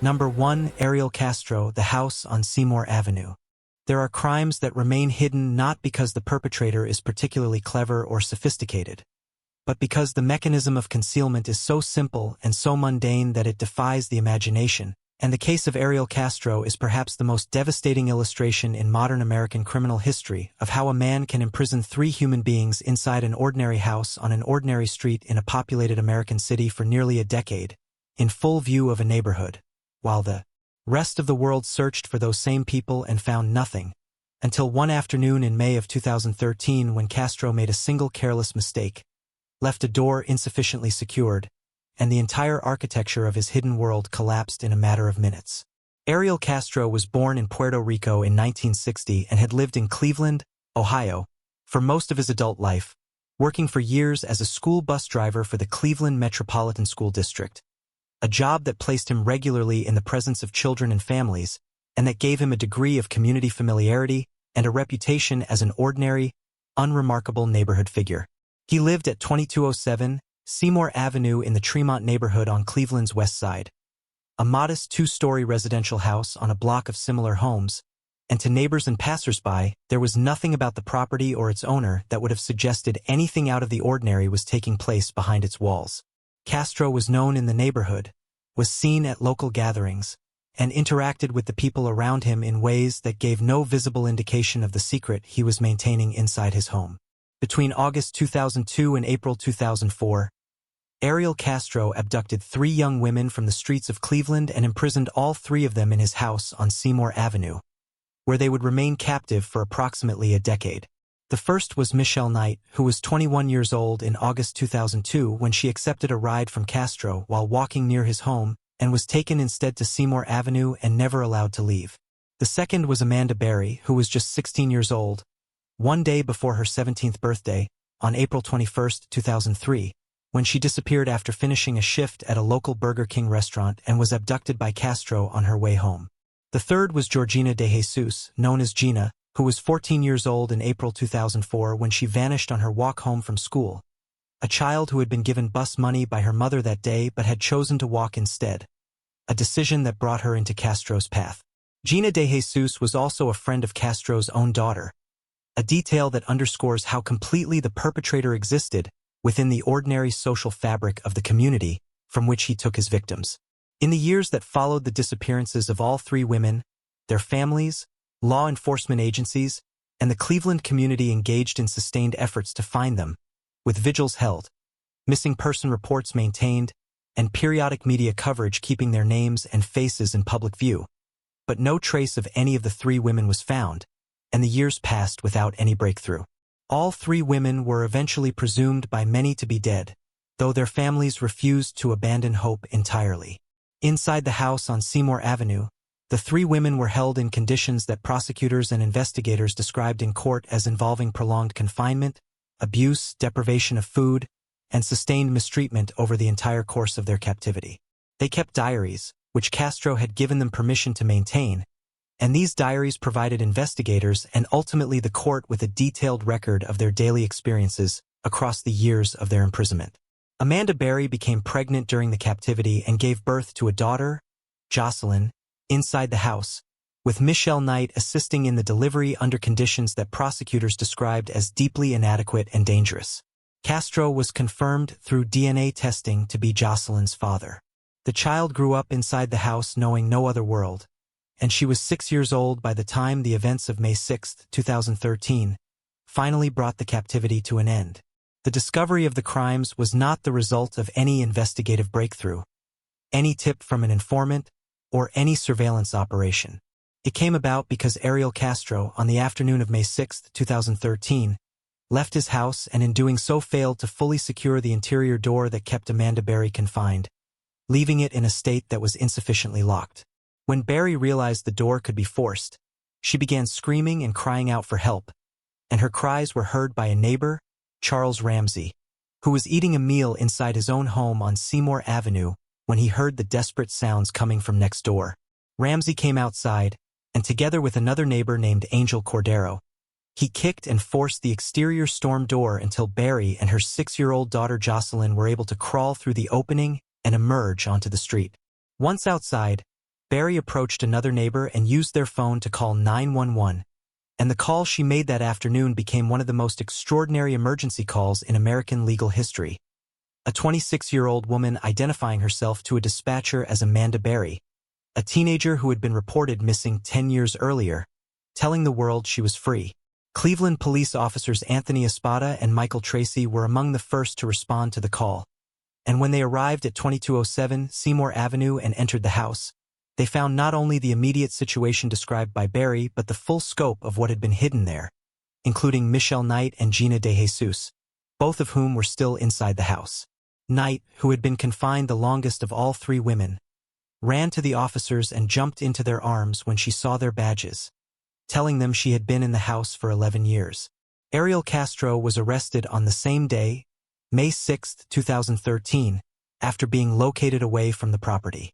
Number 1. Ariel Castro, the house on Seymour Avenue. There are crimes that remain hidden not because the perpetrator is particularly clever or sophisticated, but because the mechanism of concealment is so simple and so mundane that it defies the imagination, and the case of Ariel Castro is perhaps the most devastating illustration in modern American criminal history of how a man can imprison 3 human beings inside an ordinary house on an ordinary street in a populated American city for nearly a decade, in full view of a neighborhood, while the rest of the world searched for those same people and found nothing, until one afternoon in May of 2013 when Castro made a single careless mistake, left a door insufficiently secured, and the entire architecture of his hidden world collapsed in a matter of minutes. Ariel Castro was born in Puerto Rico in 1960 and had lived in Cleveland, Ohio, for most of his adult life, working for years as a school bus driver for the Cleveland Metropolitan School District, a job that placed him regularly in the presence of children and families, and that gave him a degree of community familiarity and a reputation as an ordinary, unremarkable neighborhood figure. He lived at 2207 Seymour Avenue in the Tremont neighborhood on Cleveland's west side, a modest 2-story residential house on a block of similar homes, and to neighbors and passersby, there was nothing about the property or its owner that would have suggested anything out of the ordinary was taking place behind its walls. Castro was known in the neighborhood, was seen at local gatherings, and interacted with the people around him in ways that gave no visible indication of the secret he was maintaining inside his home. Between August 2002 and April 2004, Ariel Castro abducted 3 young women from the streets of Cleveland and imprisoned all 3 of them in his house on Seymour Avenue, where they would remain captive for approximately a decade. The first was Michelle Knight, who was 21 years old in August 2002 when she accepted a ride from Castro while walking near his home and was taken instead to Seymour Avenue and never allowed to leave. The second was Amanda Berry, who was just 16 years old, one day before her 17th birthday, on April 21, 2003, when she disappeared after finishing a shift at a local Burger King restaurant and was abducted by Castro on her way home. The third was Georgina de Jesus, known as Gina, who was 14 years old in April 2004 when she vanished on her walk home from school, a child who had been given bus money by her mother that day but had chosen to walk instead, a decision that brought her into Castro's path. Gina de Jesus was also a friend of Castro's own daughter, a detail that underscores how completely the perpetrator existed within the ordinary social fabric of the community from which he took his victims. In the years that followed the disappearances of all 3 women, their families, law enforcement agencies, and the Cleveland community engaged in sustained efforts to find them, with vigils held, missing person reports maintained, and periodic media coverage keeping their names and faces in public view. But no trace of any of the 3 women was found, and the years passed without any breakthrough. All 3 women were eventually presumed by many to be dead, though their families refused to abandon hope entirely. Inside the house on Seymour Avenue, the 3 women were held in conditions that prosecutors and investigators described in court as involving prolonged confinement, abuse, deprivation of food, and sustained mistreatment over the entire course of their captivity. They kept diaries, which Castro had given them permission to maintain, and these diaries provided investigators and ultimately the court with a detailed record of their daily experiences across the years of their imprisonment. Amanda Berry became pregnant during the captivity and gave birth to a daughter, Jocelyn, inside the house, with Michelle Knight assisting in the delivery under conditions that prosecutors described as deeply inadequate and dangerous. Castro was confirmed through DNA testing to be Jocelyn's father. The child grew up inside the house knowing no other world, and she was 6 years old by the time the events of May 6, 2013, finally brought the captivity to an end. The discovery of the crimes was not the result of any investigative breakthrough, any tip from an informant, or any surveillance operation. It came about because Ariel Castro, on the afternoon of May 6, 2013, left his house and in doing so failed to fully secure the interior door that kept Amanda Berry confined, leaving it in a state that was insufficiently locked. When Berry realized the door could be forced, she began screaming and crying out for help, and her cries were heard by a neighbor, Charles Ramsey, who was eating a meal inside his own home on Seymour Avenue when he heard the desperate sounds coming from next door. Ramsey came outside, and together with another neighbor named Angel Cordero, he kicked and forced the exterior storm door until Berry and her 6-year-old daughter Jocelyn were able to crawl through the opening and emerge onto the street. Once outside, Barry approached another neighbor and used their phone to call 911, and the call she made that afternoon became one of the most extraordinary emergency calls in American legal history. A 26-year-old woman identifying herself to a dispatcher as Amanda Barry, a teenager who had been reported missing 10 years earlier, telling the world she was free. Cleveland police officers Anthony Espada and Michael Tracy were among the first to respond to the call, and when they arrived at 2207 Seymour Avenue and entered the house, they found not only the immediate situation described by Barry but the full scope of what had been hidden there, including Michelle Knight and Gina De Jesus, both of whom were still inside the house. Knight, who had been confined the longest of all three women, ran to the officers and jumped into their arms when she saw their badges, telling them she had been in the house for 11 years. Ariel Castro was arrested on the same day, May 6, 2013, after being located away from the property.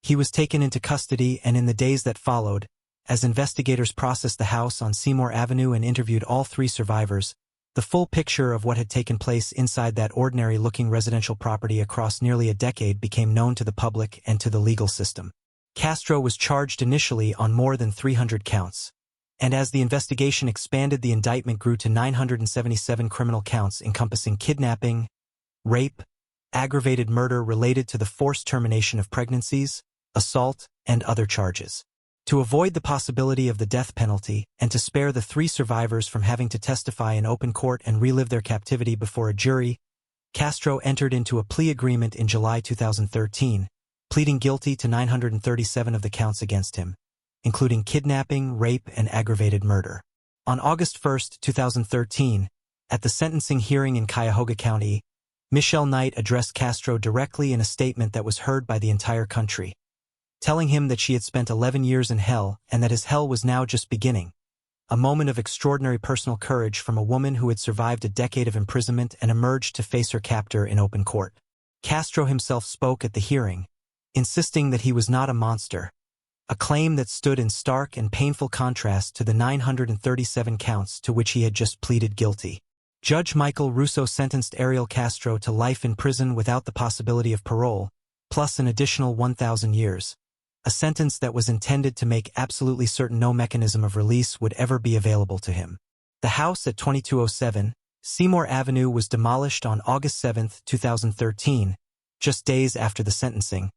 He was taken into custody, and in the days that followed, as investigators processed the house on Seymour Avenue and interviewed all three survivors, the full picture of what had taken place inside that ordinary-looking residential property across nearly a decade became known to the public and to the legal system. Castro was charged initially on more than 300 counts, and as the investigation expanded, the indictment grew to 977 criminal counts encompassing kidnapping, rape, aggravated murder related to the forced termination of pregnancies, assault, and other charges. To avoid the possibility of the death penalty, and to spare the three survivors from having to testify in open court and relive their captivity before a jury, Castro entered into a plea agreement in July 2013, pleading guilty to 937 of the counts against him, including kidnapping, rape, and aggravated murder. On August 1, 2013, at the sentencing hearing in Cuyahoga County, Michelle Knight addressed Castro directly in a statement that was heard by the entire country, telling him that she had spent 11 years in hell and that his hell was now just beginning. A moment of extraordinary personal courage from a woman who had survived a decade of imprisonment and emerged to face her captor in open court. Castro himself spoke at the hearing, insisting that he was not a monster, a claim that stood in stark and painful contrast to the 937 counts to which he had just pleaded guilty. Judge Michael Russo sentenced Ariel Castro to life in prison without the possibility of parole, plus an additional 1,000 years, a sentence that was intended to make absolutely certain no mechanism of release would ever be available to him. The house at 2207 Seymour Avenue was demolished on August 7, 2013, just days after the sentencing,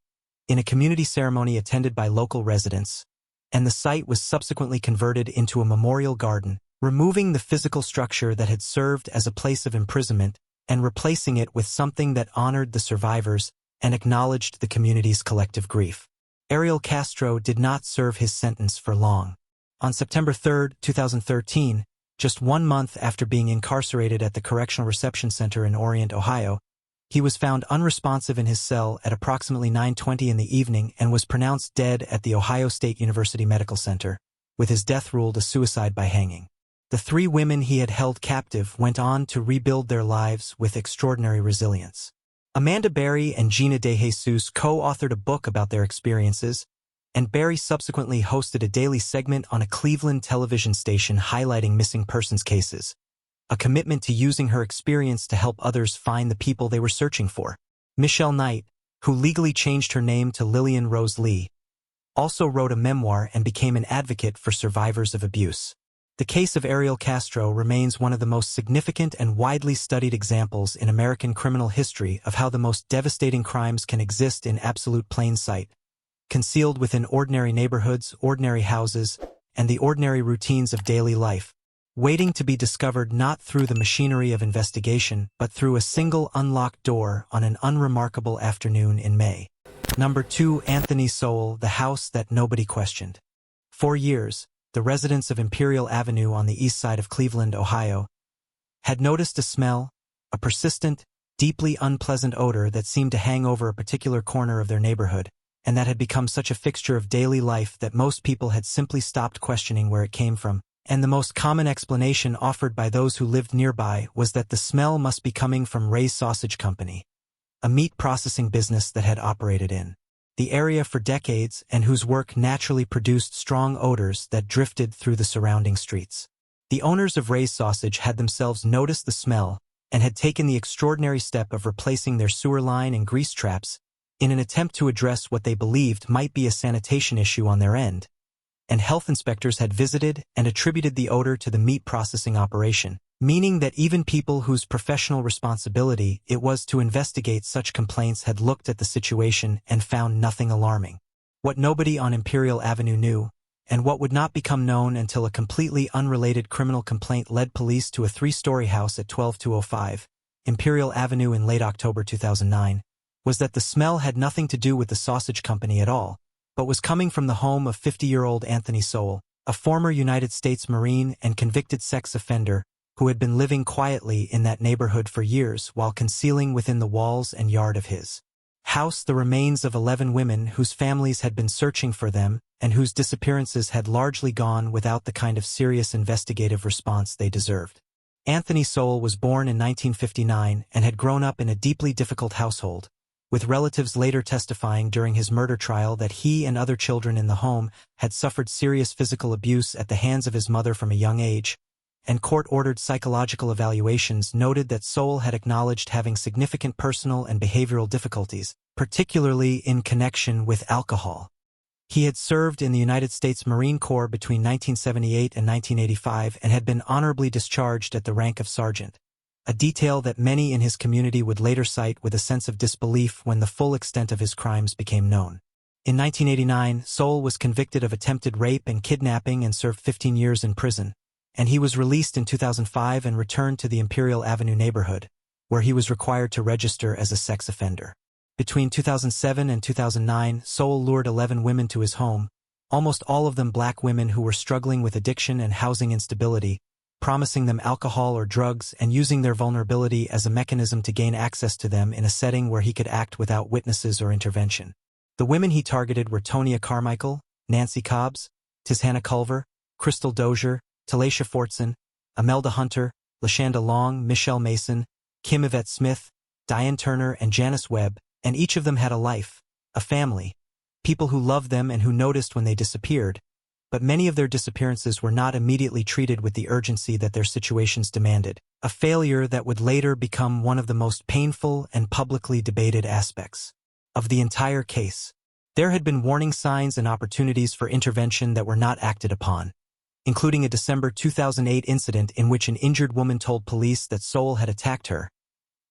in a community ceremony attended by local residents, and the site was subsequently converted into a memorial garden, removing the physical structure that had served as a place of imprisonment and replacing it with something that honored the survivors and acknowledged the community's collective grief. Ariel Castro did not serve his sentence for long. On September 3, 2013, just 1 month after being incarcerated at the Correctional Reception Center in Orient, Ohio, he was found unresponsive in his cell at approximately 9:20 in the evening and was pronounced dead at the Ohio State University Medical Center, with his death ruled a suicide by hanging. The three women he had held captive went on to rebuild their lives with extraordinary resilience. Amanda Barry and Gina De Jesus co-authored a book about their experiences, and Barry subsequently hosted a daily segment on a Cleveland television station highlighting missing persons cases, a commitment to using her experience to help others find the people they were searching for. Michelle Knight, who legally changed her name to Lillian Rose Lee, also wrote a memoir and became an advocate for survivors of abuse. The case of Ariel Castro remains one of the most significant and widely studied examples in American criminal history of how the most devastating crimes can exist in absolute plain sight, concealed within ordinary neighborhoods, ordinary houses, and the ordinary routines of daily life, waiting to be discovered not through the machinery of investigation but through a single unlocked door on an unremarkable afternoon in May. Number 2. Anthony Sowell, the house that nobody questioned. For years, the residents of Imperial Avenue on the east side of Cleveland, Ohio, had noticed a smell, a persistent, deeply unpleasant odor that seemed to hang over a particular corner of their neighborhood, and that had become such a fixture of daily life that most people had simply stopped questioning where it came from, and the most common explanation offered by those who lived nearby was that the smell must be coming from Ray's Sausage Company, a meat processing business that had operated in the area for decades and whose work naturally produced strong odors that drifted through the surrounding streets. The owners of Ray's Sausage had themselves noticed the smell and had taken the extraordinary step of replacing their sewer line and grease traps in an attempt to address what they believed might be a sanitation issue on their end, and health inspectors had visited and attributed the odor to the meat processing operation, meaning that even people whose professional responsibility it was to investigate such complaints had looked at the situation and found nothing alarming. What nobody on Imperial Avenue knew, and what would not become known until a completely unrelated criminal complaint led police to a 3-story house at 12205 Imperial Avenue in late October 2009, was that the smell had nothing to do with the sausage company at all, but was coming from the home of 50-year-old Anthony Sowell, a former United States Marine and convicted sex offender who had been living quietly in that neighborhood for years while concealing within the walls and yard of his house the remains of 11 women whose families had been searching for them and whose disappearances had largely gone without the kind of serious investigative response they deserved. Anthony Sowell was born in 1959 and had grown up in a deeply difficult household, with relatives later testifying during his murder trial that he and other children in the home had suffered serious physical abuse at the hands of his mother from a young age, and court-ordered psychological evaluations noted that Sowell had acknowledged having significant personal and behavioral difficulties, particularly in connection with alcohol. He had served in the United States Marine Corps between 1978 and 1985 and had been honorably discharged at the rank of sergeant, a detail that many in his community would later cite with a sense of disbelief when the full extent of his crimes became known. In 1989, Sowell was convicted of attempted rape and kidnapping and served 15 years in prison, and he was released in 2005 and returned to the Imperial Avenue neighborhood, where he was required to register as a sex offender. Between 2007 and 2009, Sowell lured 11 women to his home, almost all of them black women who were struggling with addiction and housing instability, promising them alcohol or drugs and using their vulnerability as a mechanism to gain access to them in a setting where he could act without witnesses or intervention. The women he targeted were Tonia Carmichael, Nancy Cobbs, Tishana Culver, Crystal Dozier, Talasha Fortson, Imelda Hunter, Lashanda Long, Michelle Mason, Kim Yvette Smith, Diane Turner, and Janice Webb, and each of them had a life, a family, people who loved them and who noticed when they disappeared, but many of their disappearances were not immediately treated with the urgency that their situations demanded, a failure that would later become one of the most painful and publicly debated aspects of the entire case. There had been warning signs and opportunities for intervention that were not acted upon, including a December 2008 incident in which an injured woman told police that Sowell had attacked her,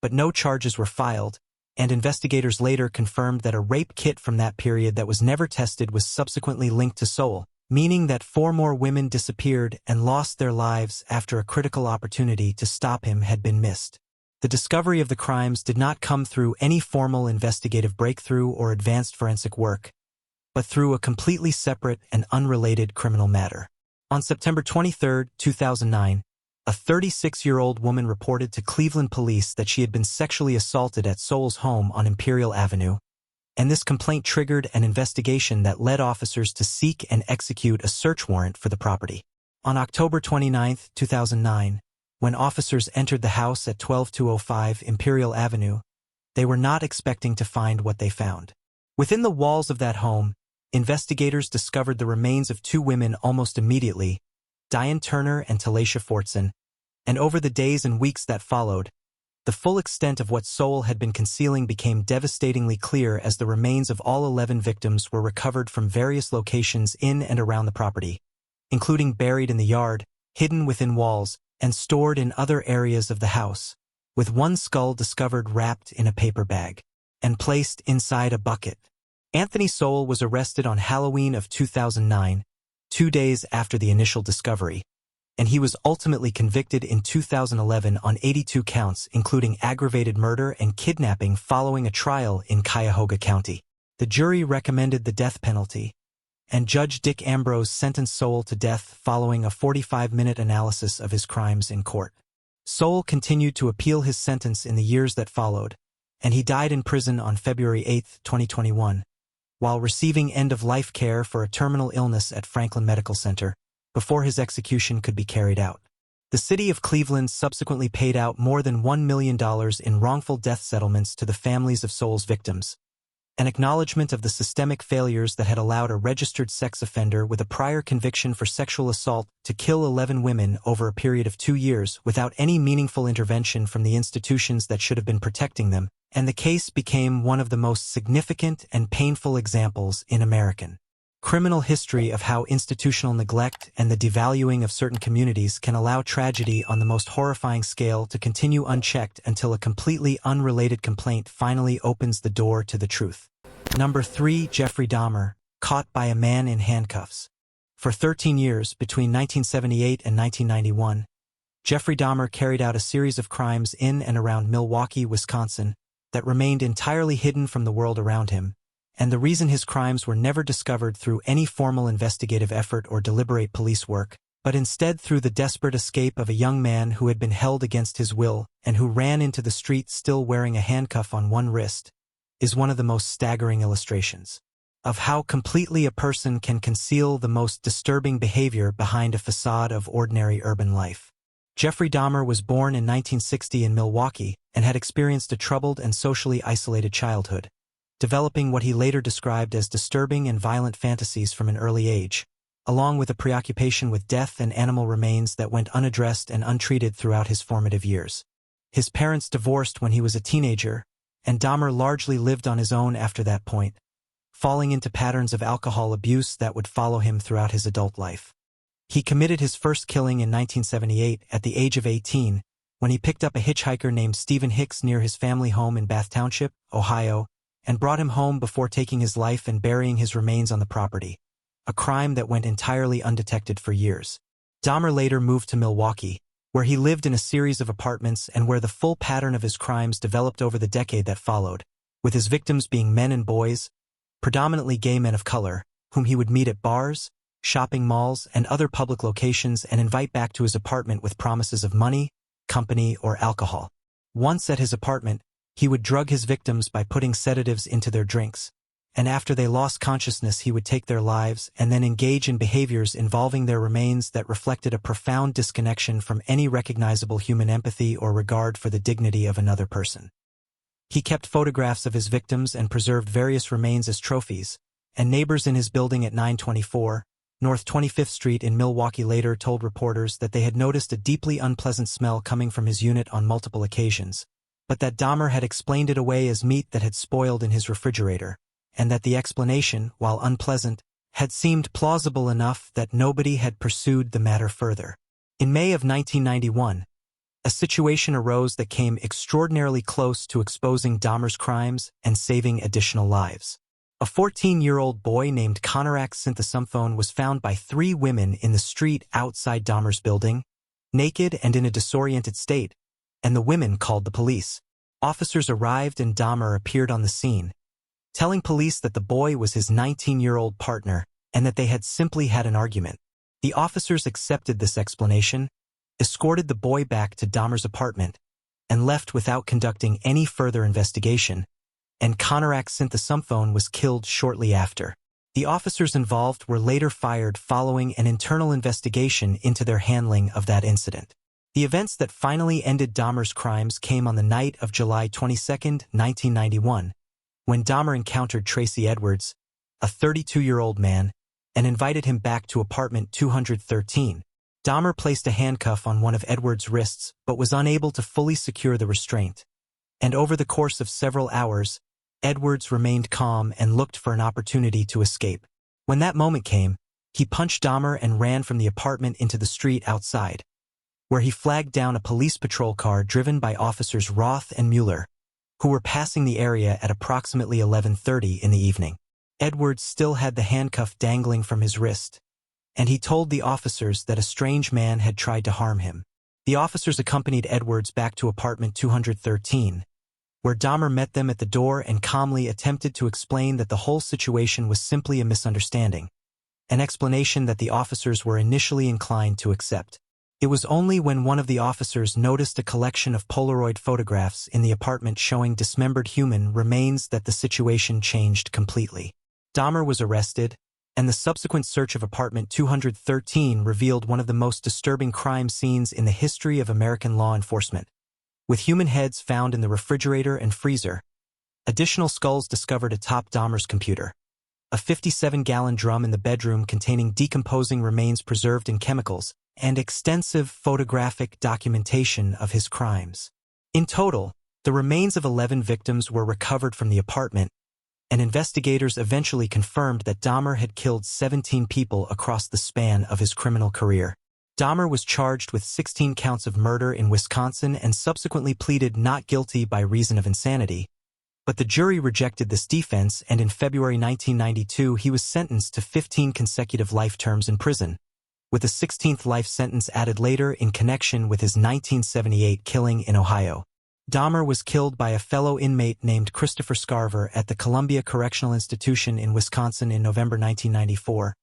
but no charges were filed, and investigators later confirmed that a rape kit from that period that was never tested was subsequently linked to Sowell, meaning that 4 more women disappeared and lost their lives after a critical opportunity to stop him had been missed. The discovery of the crimes did not come through any formal investigative breakthrough or advanced forensic work, but through a completely separate and unrelated criminal matter. On September 23, 2009, a 36-year-old woman reported to Cleveland police that she had been sexually assaulted at Sowell's home on Imperial Avenue, and this complaint triggered an investigation that led officers to seek and execute a search warrant for the property. On October 29, 2009, when officers entered the house at 12205 Imperial Avenue, they were not expecting to find what they found. Within the walls of that home, investigators discovered the remains of 2 women almost immediately, Diane Turner and Talasha Fortson, and over the days and weeks that followed, the full extent of what Sowell had been concealing became devastatingly clear as the remains of all 11 victims were recovered from various locations in and around the property, including buried in the yard, hidden within walls, and stored in other areas of the house, with one skull discovered wrapped in a paper bag and placed inside a bucket. Anthony Sowell was arrested on Halloween of 2009, 2 days after the initial discovery, and he was ultimately convicted in 2011 on 82 counts, including aggravated murder and kidnapping following a trial in Cuyahoga County. The jury recommended the death penalty, and Judge Dick Ambrose sentenced Sowell to death following a 45-minute analysis of his crimes in court. Sowell continued to appeal his sentence in the years that followed, and he died in prison on February 8, 2021, while receiving end-of-life care for a terminal illness at Franklin Medical Center, before his execution could be carried out. The city of Cleveland subsequently paid out more than $1 million in wrongful death settlements to the families of Sowell's victims, an acknowledgement of the systemic failures that had allowed a registered sex offender with a prior conviction for sexual assault to kill 11 women over a period of 2 years without any meaningful intervention from the institutions that should have been protecting them, and the case became one of the most significant and painful examples in American criminal history of how institutional neglect and the devaluing of certain communities can allow tragedy on the most horrifying scale to continue unchecked until a completely unrelated complaint finally opens the door to the truth. Number 3. Jeffrey Dahmer, caught by a man in handcuffs. For 13 years, between 1978 and 1991, Jeffrey Dahmer carried out a series of crimes in and around Milwaukee, Wisconsin, that remained entirely hidden from the world around him, and the reason his crimes were never discovered through any formal investigative effort or deliberate police work, but instead through the desperate escape of a young man who had been held against his will and who ran into the street still wearing a handcuff on one wrist, is one of the most staggering illustrations of how completely a person can conceal the most disturbing behavior behind a facade of ordinary urban life. Jeffrey Dahmer was born in 1960 in Milwaukee and had experienced a troubled and socially isolated childhood, developing what he later described as disturbing and violent fantasies from an early age, along with a preoccupation with death and animal remains that went unaddressed and untreated throughout his formative years. His parents divorced when he was a teenager, and Dahmer largely lived on his own after that point, falling into patterns of alcohol abuse that would follow him throughout his adult life. He committed his first killing in 1978 at the age of 18, when he picked up a hitchhiker named Stephen Hicks near his family home in Bath Township, Ohio, and brought him home before taking his life and burying his remains on the property, a crime that went entirely undetected for years. Dahmer later moved to Milwaukee, where he lived in a series of apartments and where the full pattern of his crimes developed over the decade that followed, with his victims being men and boys, predominantly gay men of color, whom he would meet at bars, shopping malls, and other public locations and invite back to his apartment with promises of money, company, or alcohol. Once at his apartment, he would drug his victims by putting sedatives into their drinks, and after they lost consciousness he would take their lives and then engage in behaviors involving their remains that reflected a profound disconnection from any recognizable human empathy or regard for the dignity of another person. He kept photographs of his victims and preserved various remains as trophies, and neighbors in his building at 924 North 25th Street in Milwaukee later told reporters that they had noticed a deeply unpleasant smell coming from his unit on multiple occasions, but that Dahmer had explained it away as meat that had spoiled in his refrigerator, and that the explanation, while unpleasant, had seemed plausible enough that nobody had pursued the matter further. In May of 1991, a situation arose that came extraordinarily close to exposing Dahmer's crimes and saving additional lives. A 14-year-old boy named Conorak Synthesumphone was found by 3 women in the street outside Dahmer's building, naked and in a disoriented state, and the women called the police. Officers arrived and Dahmer appeared on the scene, telling police that the boy was his 19-year-old partner and that they had simply had an argument. The officers accepted this explanation, escorted the boy back to Dahmer's apartment, and left without conducting any further investigation, and Conorak Synthesumphone was killed shortly after. The officers involved were later fired following an internal investigation into their handling of that incident. The events that finally ended Dahmer's crimes came on the night of July 22, 1991, when Dahmer encountered Tracy Edwards, a 32-year-old man, and invited him back to apartment 213. Dahmer placed a handcuff on one of Edwards' wrists but was unable to fully secure the restraint, and over the course of several hours, Edwards remained calm and looked for an opportunity to escape. When that moment came, he punched Dahmer and ran from the apartment into the street outside, where he flagged down a police patrol car driven by officers Roth and Mueller, who were passing the area at approximately 11:30 in the evening. Edwards still had the handcuff dangling from his wrist, and he told the officers that a strange man had tried to harm him. The officers accompanied Edwards back to apartment 213, where Dahmer met them at the door and calmly attempted to explain that the whole situation was simply a misunderstanding, an explanation that the officers were initially inclined to accept. It was only when one of the officers noticed a collection of Polaroid photographs in the apartment showing dismembered human remains that the situation changed completely. Dahmer was arrested, and the subsequent search of apartment 213 revealed one of the most disturbing crime scenes in the history of American law enforcement, with human heads found in the refrigerator and freezer, additional skulls discovered atop Dahmer's computer, a 57-gallon drum in the bedroom containing decomposing remains preserved in chemicals, and extensive photographic documentation of his crimes. In total, The remains of 11 victims were recovered from the apartment, and investigators eventually confirmed that Dahmer had killed 17 people across the span of his criminal career. Dahmer was charged with 16 counts of murder in Wisconsin and subsequently pleaded not guilty by reason of insanity, but the jury rejected this defense, and in February 1992 he was sentenced to 15 consecutive life terms in prison, with a 16th life sentence added later in connection with his 1978 killing in Ohio. Dahmer was killed by a fellow inmate named Christopher Scarver at the Columbia Correctional Institution in Wisconsin in November 1994,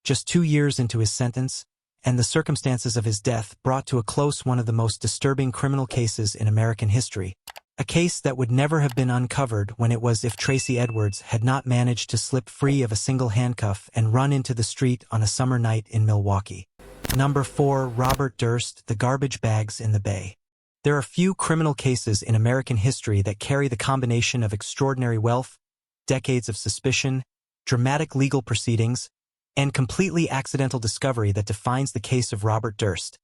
just 2 years into his sentence, and the circumstances of his death brought to a close one of the most disturbing criminal cases in American history, a case that would never have been uncovered when it was if Tracy Edwards had not managed to slip free of a single handcuff and run into the street on a summer night in Milwaukee. Number 4. Robert Durst, the garbage bags in the Bay. There are few criminal cases in American history that carry the combination of extraordinary wealth, decades of suspicion, dramatic legal proceedings, and completely accidental discovery that defines the case of Robert Durst,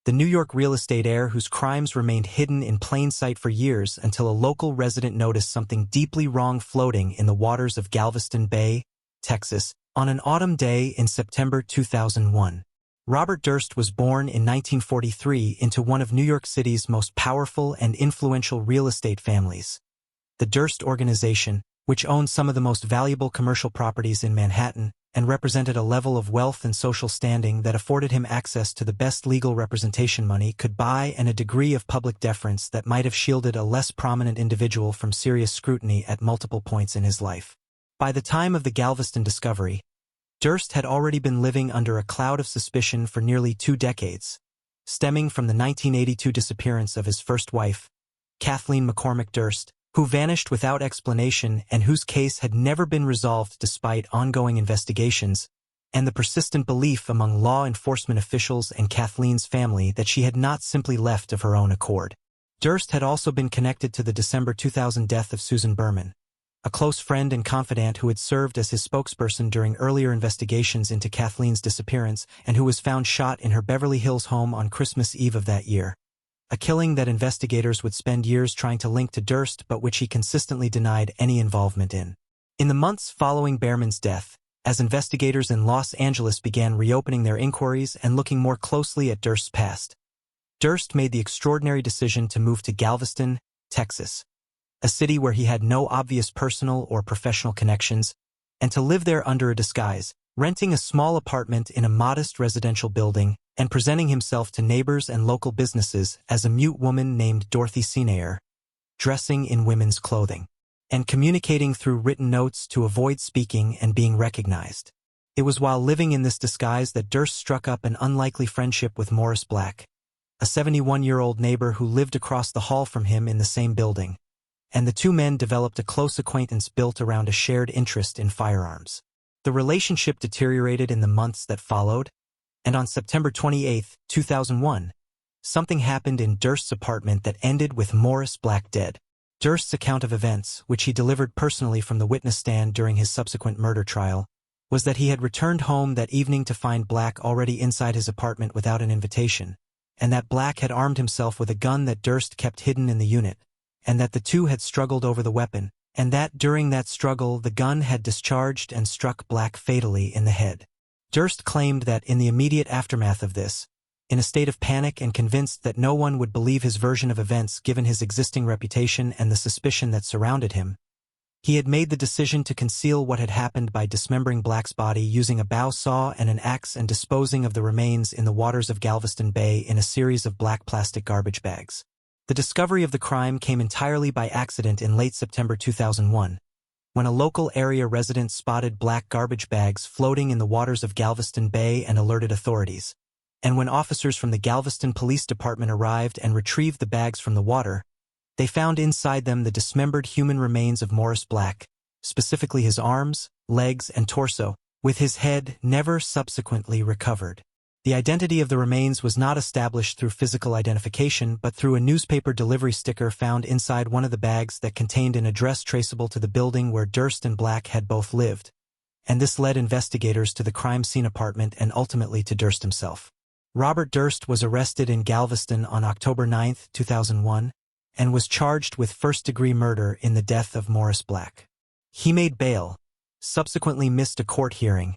the New York real estate heir whose crimes remained hidden in plain sight for years until a local resident noticed something deeply wrong floating in the waters of Galveston Bay, Texas, on an autumn day in September 2001. Robert Durst was born in 1943 into one of New York City's most powerful and influential real estate families. The Durst Organization, which owned some of the most valuable commercial properties in Manhattan and represented a level of wealth and social standing that afforded him access to the best legal representation money could buy and a degree of public deference that might have shielded a less prominent individual from serious scrutiny at multiple points in his life. By the time of the Galveston discovery, Durst had already been living under a cloud of suspicion for nearly 2 decades, stemming from the 1982 disappearance of his first wife, Kathleen McCormick Durst, who vanished without explanation and whose case had never been resolved despite ongoing investigations, and the persistent belief among law enforcement officials and Kathleen's family that she had not simply left of her own accord. Durst had also been connected to the December 2000 death of Susan Berman, a close friend and confidant who had served as his spokesperson during earlier investigations into Kathleen's disappearance and who was found shot in her Beverly Hills home on Christmas Eve of that year. A killing that investigators would spend years trying to link to Durst but which he consistently denied any involvement in. In the months following Berman's death, as investigators in Los Angeles began reopening their inquiries and looking more closely at Durst's past, Durst made the extraordinary decision to move to Galveston, Texas, a city where he had no obvious personal or professional connections, and to live there under a disguise, renting a small apartment in a modest residential building and presenting himself to neighbors and local businesses as a mute woman named Dorothy Senayer, dressing in women's clothing, and communicating through written notes to avoid speaking and being recognized. It was while living in this disguise that Durst struck up an unlikely friendship with Morris Black, a 71-year-old neighbor who lived across the hall from him in the same building, and the two men developed a close acquaintance built around a shared interest in firearms. The relationship deteriorated in the months that followed, and on September 28, 2001, something happened in Durst's apartment that ended with Morris Black dead. Durst's account of events, which he delivered personally from the witness stand during his subsequent murder trial, was that he had returned home that evening to find Black already inside his apartment without an invitation, and that Black had armed himself with a gun that Durst kept hidden in the unit, and that the two had struggled over the weapon, and that during that struggle the gun had discharged and struck Black fatally in the head. Durst claimed that in the immediate aftermath of this, in a state of panic and convinced that no one would believe his version of events given his existing reputation and the suspicion that surrounded him, he had made the decision to conceal what had happened by dismembering Black's body using a bow saw and an axe and disposing of the remains in the waters of Galveston Bay in a series of black plastic garbage bags. The discovery of the crime came entirely by accident in late September 2001, when a local area resident spotted black garbage bags floating in the waters of Galveston Bay and alerted authorities. And when officers from the Galveston Police Department arrived and retrieved the bags from the water, they found inside them the dismembered human remains of Morris Black, specifically his arms, legs, and torso, with his head never subsequently recovered. The identity of the remains was not established through physical identification but through a newspaper delivery sticker found inside one of the bags that contained an address traceable to the building where Durst and Black had both lived, and this led investigators to the crime scene apartment and ultimately to Durst himself. Robert Durst was arrested in Galveston on October 9, 2001, and was charged with first-degree murder in the death of Morris Black. He made bail, subsequently missed a court hearing,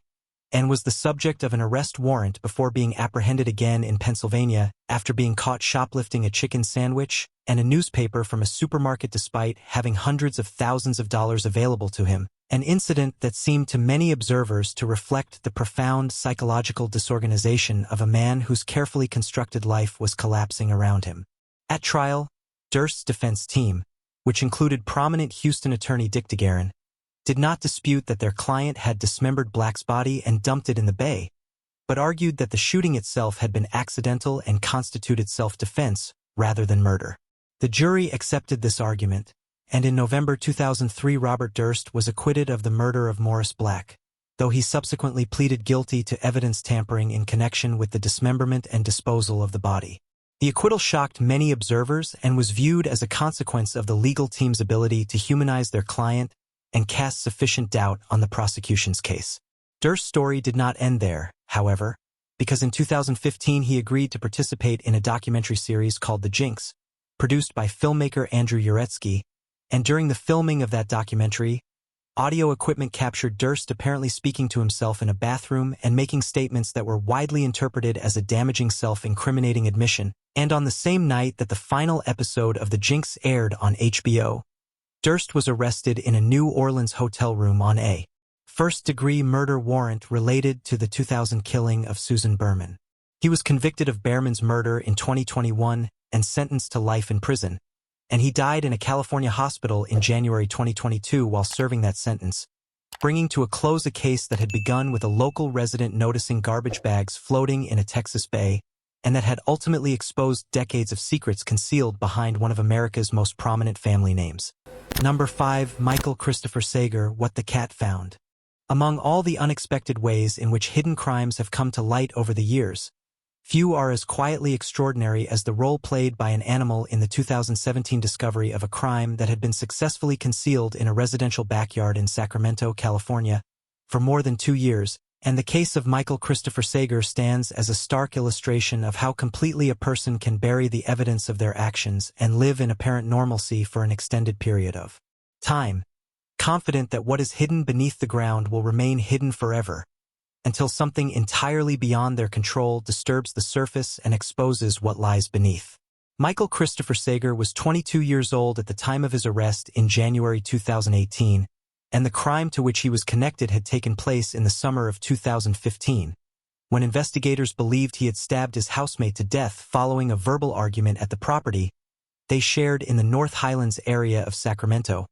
and was the subject of an arrest warrant before being apprehended again in Pennsylvania after being caught shoplifting a chicken sandwich and a newspaper from a supermarket despite having hundreds of thousands of dollars available to him, an incident that seemed to many observers to reflect the profound psychological disorganization of a man whose carefully constructed life was collapsing around him. At trial, Durst's defense team, which included prominent Houston attorney Dick DeGuerin, did not dispute that their client had dismembered Black's body and dumped it in the bay, but argued that the shooting itself had been accidental and constituted self-defense rather than murder. The jury accepted this argument, and in November 2003 Robert Durst was acquitted of the murder of Morris Black, though he subsequently pleaded guilty to evidence tampering in connection with the dismemberment and disposal of the body. The acquittal shocked many observers and was viewed as a consequence of the legal team's ability to humanize their client and cast sufficient doubt on the prosecution's case. Durst's story did not end there, however, because in 2015 he agreed to participate in a documentary series called The Jinx, produced by filmmaker Andrew Uretsky, and during the filming of that documentary, audio equipment captured Durst apparently speaking to himself in a bathroom and making statements that were widely interpreted as a damaging self-incriminating admission, and on the same night that the final episode of The Jinx aired on HBO, Durst was arrested in a New Orleans hotel room on a first-degree murder warrant related to the 2000 killing of Susan Berman. He was convicted of Berman's murder in 2021 and sentenced to life in prison, and he died in a California hospital in January 2022 while serving that sentence, bringing to a close a case that had begun with a local resident noticing garbage bags floating in a Texas bay and that had ultimately exposed decades of secrets concealed behind one of America's most prominent family names. Number 5. Michael Christopher Sager, What the Cat Found. Among all the unexpected ways in which hidden crimes have come to light over the years, few are as quietly extraordinary as the role played by an animal in the 2017 discovery of a crime that had been successfully concealed in a residential backyard in Sacramento, California, for more than 2 years, and the case of Michael Christopher Sager stands as a stark illustration of how completely a person can bury the evidence of their actions and live in apparent normalcy for an extended period of time, confident that what is hidden beneath the ground will remain hidden forever, until something entirely beyond their control disturbs the surface and exposes what lies beneath. Michael Christopher Sager was 22 years old at the time of his arrest in January 2018, and the crime to which he was connected had taken place in the summer of 2015, when investigators believed he had stabbed his housemate to death following a verbal argument at the property they shared in the North Highlands area of Sacramento,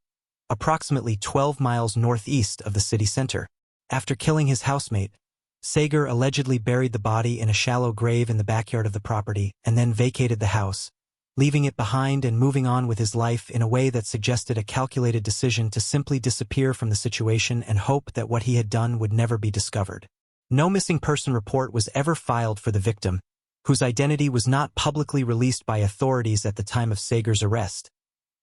approximately 12 miles northeast of the city center. After killing his housemate, Sager allegedly buried the body in a shallow grave in the backyard of the property and then vacated the house, leaving it behind and moving on with his life in a way that suggested a calculated decision to simply disappear from the situation and hope that what he had done would never be discovered. No missing person report was ever filed for the victim, whose identity was not publicly released by authorities at the time of Sager's arrest,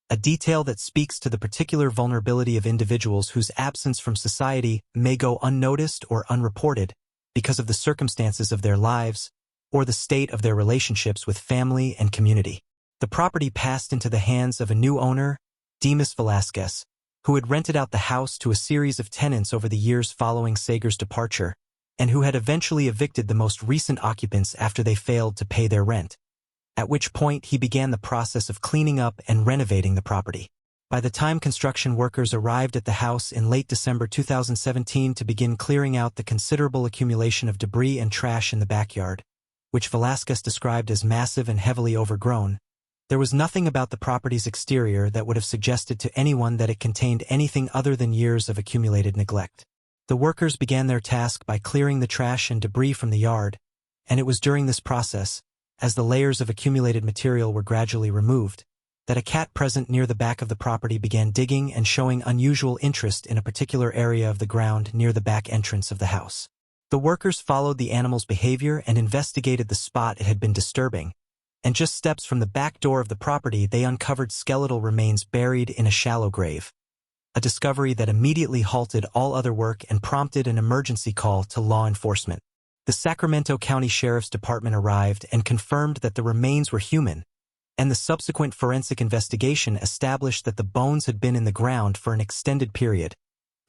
a detail that speaks to the particular vulnerability of individuals whose absence from society may go unnoticed or unreported because of the circumstances of their lives or the state of their relationships with family and community. The property passed into the hands of a new owner, Demas Velasquez, who had rented out the house to a series of tenants over the years following Sager's departure, and who had eventually evicted the most recent occupants after they failed to pay their rent, at which point he began the process of cleaning up and renovating the property. By the time construction workers arrived at the house in late December 2017 to begin clearing out the considerable accumulation of debris and trash in the backyard, which Velasquez described as massive and heavily overgrown, there was nothing about the property's exterior that would have suggested to anyone that it contained anything other than years of accumulated neglect. The workers began their task by clearing the trash and debris from the yard, and it was during this process, as the layers of accumulated material were gradually removed, that a cat present near the back of the property began digging and showing unusual interest in a particular area of the ground near the back entrance of the house. The workers followed the animal's behavior and investigated the spot it had been disturbing, and just steps from the back door of the property they uncovered skeletal remains buried in a shallow grave, a discovery that immediately halted all other work and prompted an emergency call to law enforcement. The Sacramento County Sheriff's Department arrived and confirmed that the remains were human, and the subsequent forensic investigation established that the bones had been in the ground for an extended period,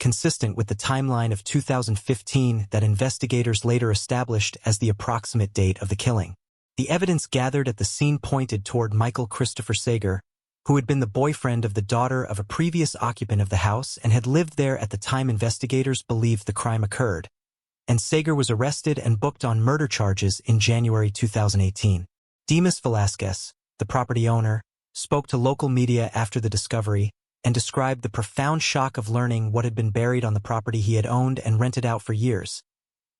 consistent with the timeline of 2015 that investigators later established as the approximate date of the killing. The evidence gathered at the scene pointed toward Michael Christopher Sager, who had been the boyfriend of the daughter of a previous occupant of the house and had lived there at the time investigators believed the crime occurred, and Sager was arrested and booked on murder charges in January 2018. Dimas Velasquez, the property owner, spoke to local media after the discovery and described the profound shock of learning what had been buried on the property he had owned and rented out for years,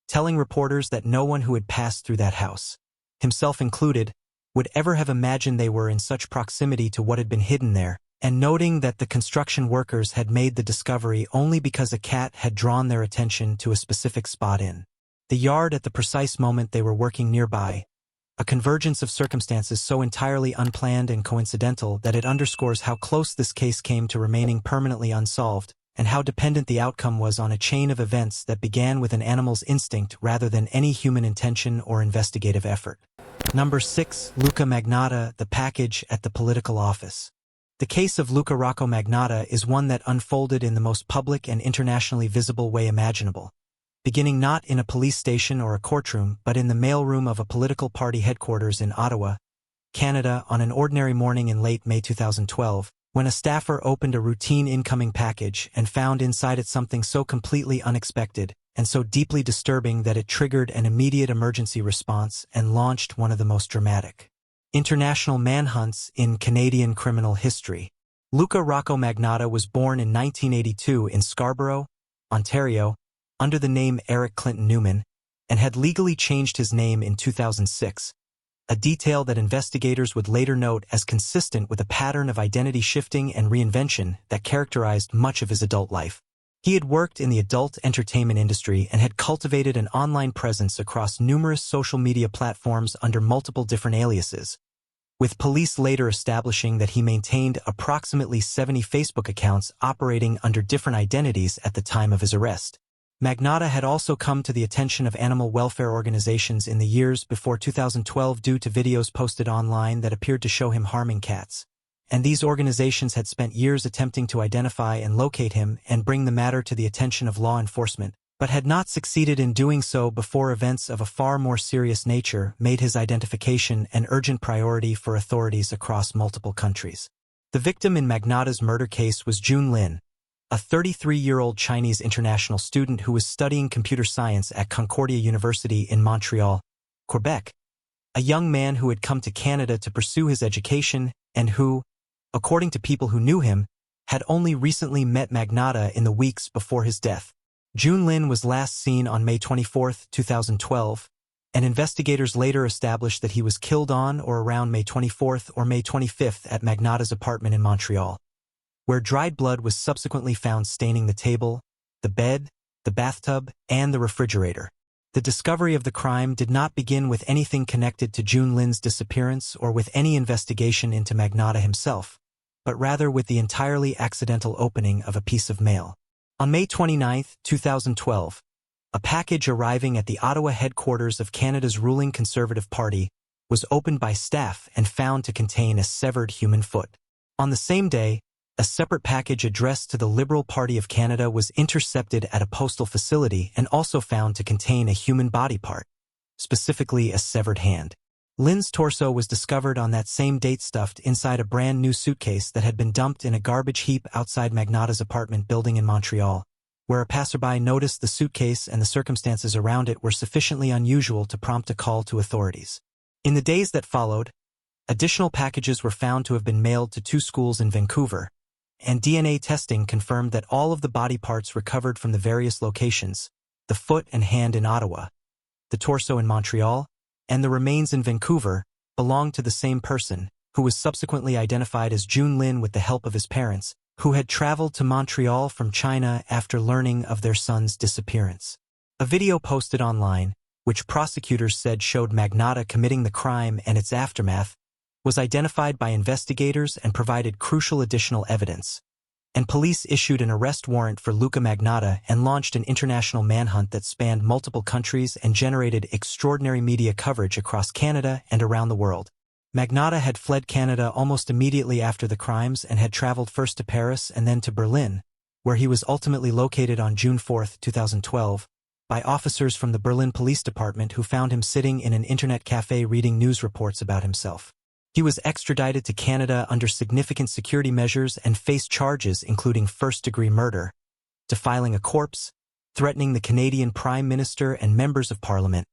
telling reporters that no one who had passed through that house, himself included, would ever have imagined they were in such proximity to what had been hidden there, and noting that the construction workers had made the discovery only because a cat had drawn their attention to a specific spot in the yard at the precise moment they were working nearby, a convergence of circumstances so entirely unplanned and coincidental that it underscores how close this case came to remaining permanently unsolved, and how dependent the outcome was on a chain of events that began with an animal's instinct rather than any human intention or investigative effort. Number 6. Luca Magnotta, the package at the political office. The case of Luca Rocco Magnotta is one that unfolded in the most public and internationally visible way imaginable, beginning not in a police station or a courtroom but in the mailroom of a political party headquarters in Ottawa, Canada, on an ordinary morning in late May 2012, when a staffer opened a routine incoming package and found inside it something so completely unexpected and so deeply disturbing that it triggered an immediate emergency response and launched one of the most dramatic international manhunts in Canadian criminal history. Luca Rocco Magnotta was born in 1982 in Scarborough, Ontario, under the name Eric Clinton Newman, and had legally changed his name in 2006, a detail that investigators would later note as consistent with a pattern of identity shifting and reinvention that characterized much of his adult life. He had worked in the adult entertainment industry and had cultivated an online presence across numerous social media platforms under multiple different aliases, with police later establishing that he maintained approximately 70 Facebook accounts operating under different identities at the time of his arrest. Magnotta had also come to the attention of animal welfare organizations in the years before 2012 due to videos posted online that appeared to show him harming cats, and these organizations had spent years attempting to identify and locate him and bring the matter to the attention of law enforcement, but had not succeeded in doing so before events of a far more serious nature made his identification an urgent priority for authorities across multiple countries. The victim in Magnotta's murder case was Jun Lin, a 33-year-old Chinese international student who was studying computer science at Concordia University in Montreal, Quebec, a young man who had come to Canada to pursue his education and who, according to people who knew him, had only recently met Magnotta in the weeks before his death. Jun Lin was last seen on May 24, 2012, and investigators later established that he was killed on or around May 24th or May 25th at Magnotta's apartment in Montreal, where dried blood was subsequently found staining the table, the bed, the bathtub, and the refrigerator. The discovery of the crime did not begin with anything connected to Jun Lin's disappearance or with any investigation into Magnotta himself, but rather with the entirely accidental opening of a piece of mail. On May 29, 2012, a package arriving at the Ottawa headquarters of Canada's ruling Conservative Party was opened by staff and found to contain a severed human foot. On the same day, a separate package addressed to the Liberal Party of Canada was intercepted at a postal facility and also found to contain a human body part, specifically a severed hand. Lin's torso was discovered on that same date stuffed inside a brand new suitcase that had been dumped in a garbage heap outside Magnotta's apartment building in Montreal, where a passerby noticed the suitcase and the circumstances around it were sufficiently unusual to prompt a call to authorities. In the days that followed, additional packages were found to have been mailed to 2 schools in Vancouver, and DNA testing confirmed that all of the body parts recovered from the various locations, the foot and hand in Ottawa, the torso in Montreal, and the remains in Vancouver, belonged to the same person, who was subsequently identified as Jun Lin with the help of his parents, who had traveled to Montreal from China after learning of their son's disappearance. A video posted online, which prosecutors said showed Magnotta committing the crime and its aftermath, was identified by investigators and provided crucial additional evidence, and police issued an arrest warrant for Luca Magnotta and launched an international manhunt that spanned multiple countries and generated extraordinary media coverage across Canada and around the world. Magnotta had fled Canada almost immediately after the crimes and had traveled first to Paris and then to Berlin, where he was ultimately located on June 4, 2012, by officers from the Berlin Police Department who found him sitting in an internet cafe reading news reports about himself. He was extradited to Canada under significant security measures and faced charges including first-degree murder, defiling a corpse, threatening the Canadian Prime Minister and members of Parliament,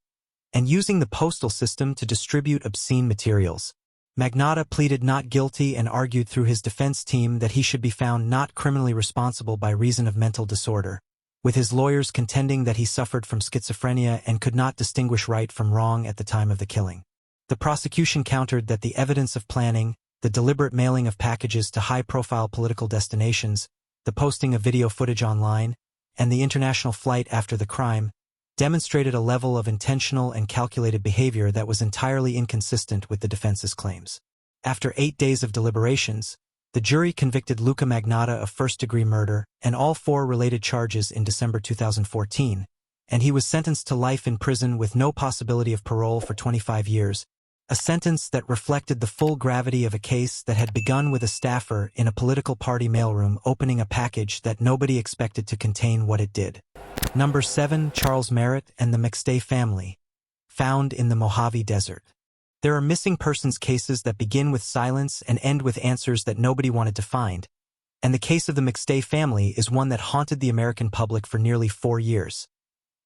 and using the postal system to distribute obscene materials. Magnotta pleaded not guilty and argued through his defense team that he should be found not criminally responsible by reason of mental disorder, with his lawyers contending that he suffered from schizophrenia and could not distinguish right from wrong at the time of the killing. The prosecution countered that the evidence of planning, the deliberate mailing of packages to high-profile political destinations, the posting of video footage online, and the international flight after the crime, demonstrated a level of intentional and calculated behavior that was entirely inconsistent with the defense's claims. After 8 days of deliberations, the jury convicted Luca Magnotta of first-degree murder and all 4 related charges in December 2014, and he was sentenced to life in prison with no possibility of parole for 25 years, a sentence that reflected the full gravity of a case that had begun with a staffer in a political party mailroom opening a package that nobody expected to contain what it did. Number 7. Charles Merritt and the McStay family, found in the Mojave Desert. There are missing persons cases that begin with silence and end with answers that nobody wanted to find, and the case of the McStay family is one that haunted the American public for nearly 4 years.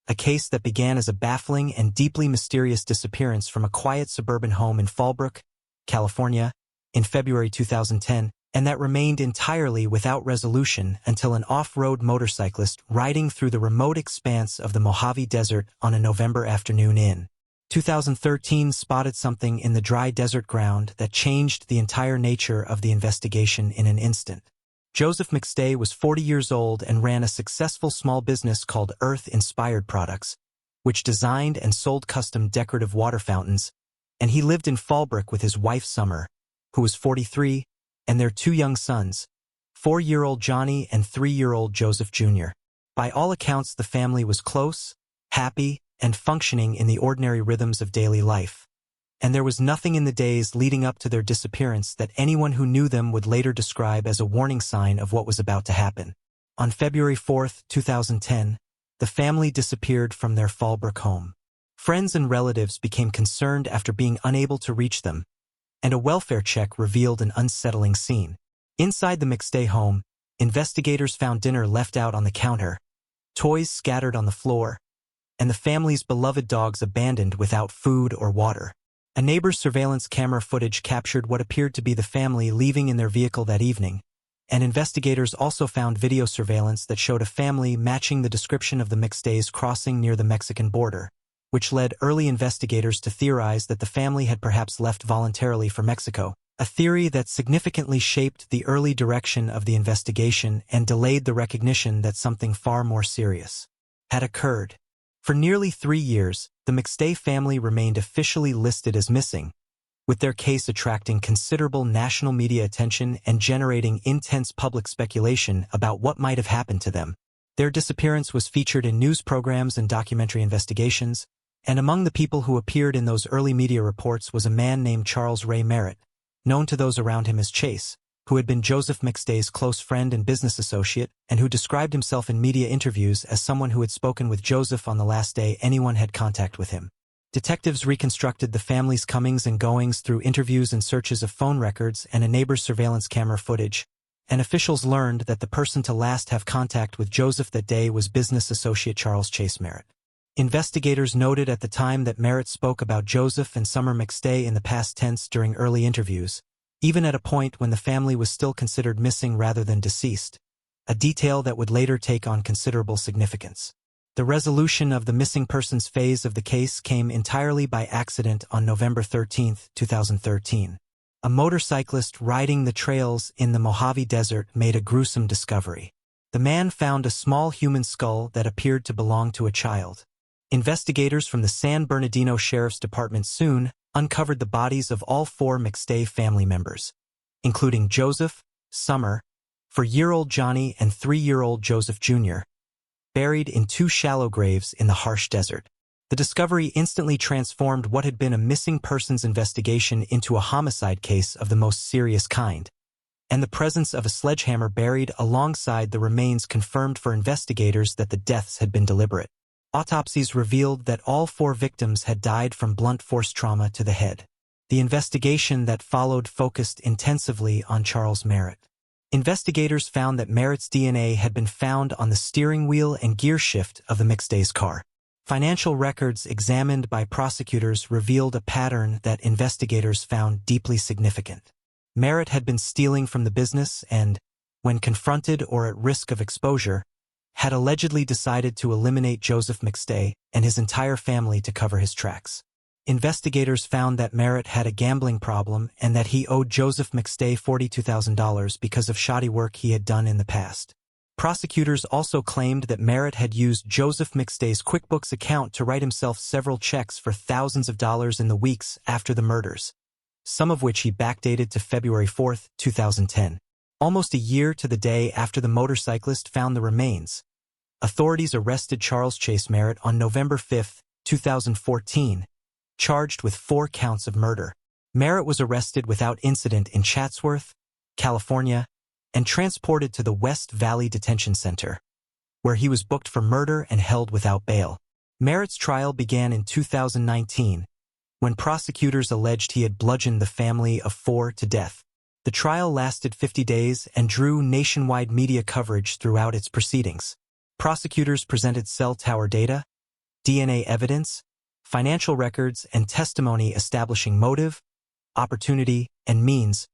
A case that began as a baffling and deeply mysterious disappearance from a quiet suburban home in Fallbrook, California, in February 2010, and that remained entirely without resolution until an off-road motorcyclist riding through the remote expanse of the Mojave Desert on a November afternoon in 2013 spotted something in the dry desert ground that changed the entire nature of the investigation in an instant. Joseph McStay was 40 years old and ran a successful small business called Earth-Inspired Products, which designed and sold custom decorative water fountains, and he lived in Fallbrook with his wife Summer, who was 43, and their 2 young sons, 4-year-old Johnny and 3-year-old Joseph Jr. By all accounts, the family was close, happy, and functioning in the ordinary rhythms of daily life, and there was nothing in the days leading up to their disappearance that anyone who knew them would later describe as a warning sign of what was about to happen. On February 4, 2010, the family disappeared from their Fallbrook home. Friends and relatives became concerned after being unable to reach them, and a welfare check revealed an unsettling scene. Inside the McStay home, investigators found dinner left out on the counter, toys scattered on the floor, and the family's beloved dogs abandoned without food or water. A neighbor's surveillance camera footage captured what appeared to be the family leaving in their vehicle that evening, and investigators also found video surveillance that showed a family matching the description of the McStays crossing near the Mexican border, which led early investigators to theorize that the family had perhaps left voluntarily for Mexico, a theory that significantly shaped the early direction of the investigation and delayed the recognition that something far more serious had occurred. For nearly 3 years, the McStay family remained officially listed as missing, with their case attracting considerable national media attention and generating intense public speculation about what might have happened to them. Their disappearance was featured in news programs and documentary investigations, and among the people who appeared in those early media reports was a man named Charles Ray Merritt, known to those around him as Chase, who had been Joseph McStay's close friend and business associate, and who described himself in media interviews as someone who had spoken with Joseph on the last day anyone had contact with him. Detectives reconstructed the family's comings and goings through interviews and searches of phone records and a neighbor's surveillance camera footage, and officials learned that the person to last have contact with Joseph that day was business associate Charles Chase Merritt. Investigators noted at the time that Merritt spoke about Joseph and Summer McStay in the past tense during early interviews, even at a point when the family was still considered missing rather than deceased, a detail that would later take on considerable significance. The resolution of the missing persons phase of the case came entirely by accident on November 13, 2013. A motorcyclist riding the trails in the Mojave Desert made a gruesome discovery. The man found a small human skull that appeared to belong to a child. Investigators from the San Bernardino Sheriff's Department soon uncovered the bodies of all 4 McStay family members, including Joseph, Summer, 4-year-old Johnny, and 3-year-old Joseph Jr., buried in 2 shallow graves in the harsh desert. The discovery instantly transformed what had been a missing persons investigation into a homicide case of the most serious kind, and the presence of a sledgehammer buried alongside the remains confirmed for investigators that the deaths had been deliberate. Autopsies revealed that all 4 victims had died from blunt force trauma to the head. The investigation that followed focused intensively on Charles Merritt. Investigators found that Merritt's DNA had been found on the steering wheel and gear shift of the McStay's car. Financial records examined by prosecutors revealed a pattern that investigators found deeply significant. Merritt had been stealing from the business and, when confronted or at risk of exposure, had allegedly decided to eliminate Joseph McStay and his entire family to cover his tracks. Investigators found that Merritt had a gambling problem and that he owed Joseph McStay $42,000 because of shoddy work he had done in the past. Prosecutors also claimed that Merritt had used Joseph McStay's QuickBooks account to write himself several checks for thousands of dollars in the weeks after the murders, some of which he backdated to February 4, 2010. Almost a year to the day after the motorcyclist found the remains, authorities arrested Charles Chase Merritt on November 5, 2014, charged with 4 counts of murder. Merritt was arrested without incident in Chatsworth, California, and transported to the West Valley Detention Center, where he was booked for murder and held without bail. Merritt's trial began in 2019, when prosecutors alleged he had bludgeoned the family of 4 to death. The trial lasted 50 days and drew nationwide media coverage throughout its proceedings. Prosecutors presented cell tower data, DNA evidence, financial records, and testimony establishing motive, opportunity, and means,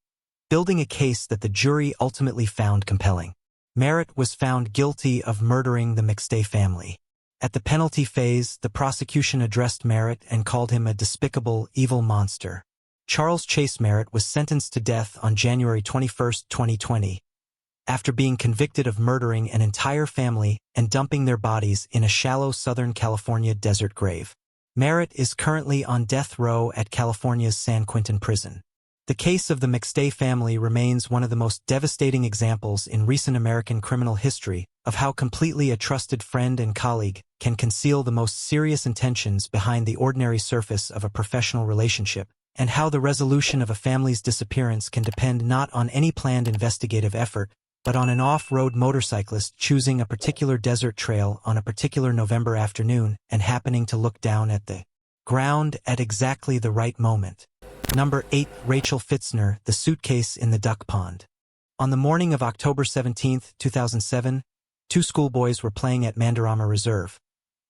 building a case that the jury ultimately found compelling. Merritt was found guilty of murdering the McStay family. At the penalty phase, the prosecution addressed Merritt and called him a despicable, evil monster. Charles Chase Merritt was sentenced to death on January 21, 2020, after being convicted of murdering an entire family and dumping their bodies in a shallow Southern California desert grave. Merritt is currently on death row at California's San Quentin prison. The case of the McStay family remains one of the most devastating examples in recent American criminal history of how completely a trusted friend and colleague can conceal the most serious intentions behind the ordinary surface of a professional relationship, and how the resolution of a family's disappearance can depend not on any planned investigative effort, but on an off-road motorcyclist choosing a particular desert trail on a particular November afternoon and happening to look down at the ground at exactly the right moment. Number 8. Rachel Fitzner, the suitcase in the duck pond. On the morning of October 17, 2007, 2 schoolboys were playing at Mandarama Reserve,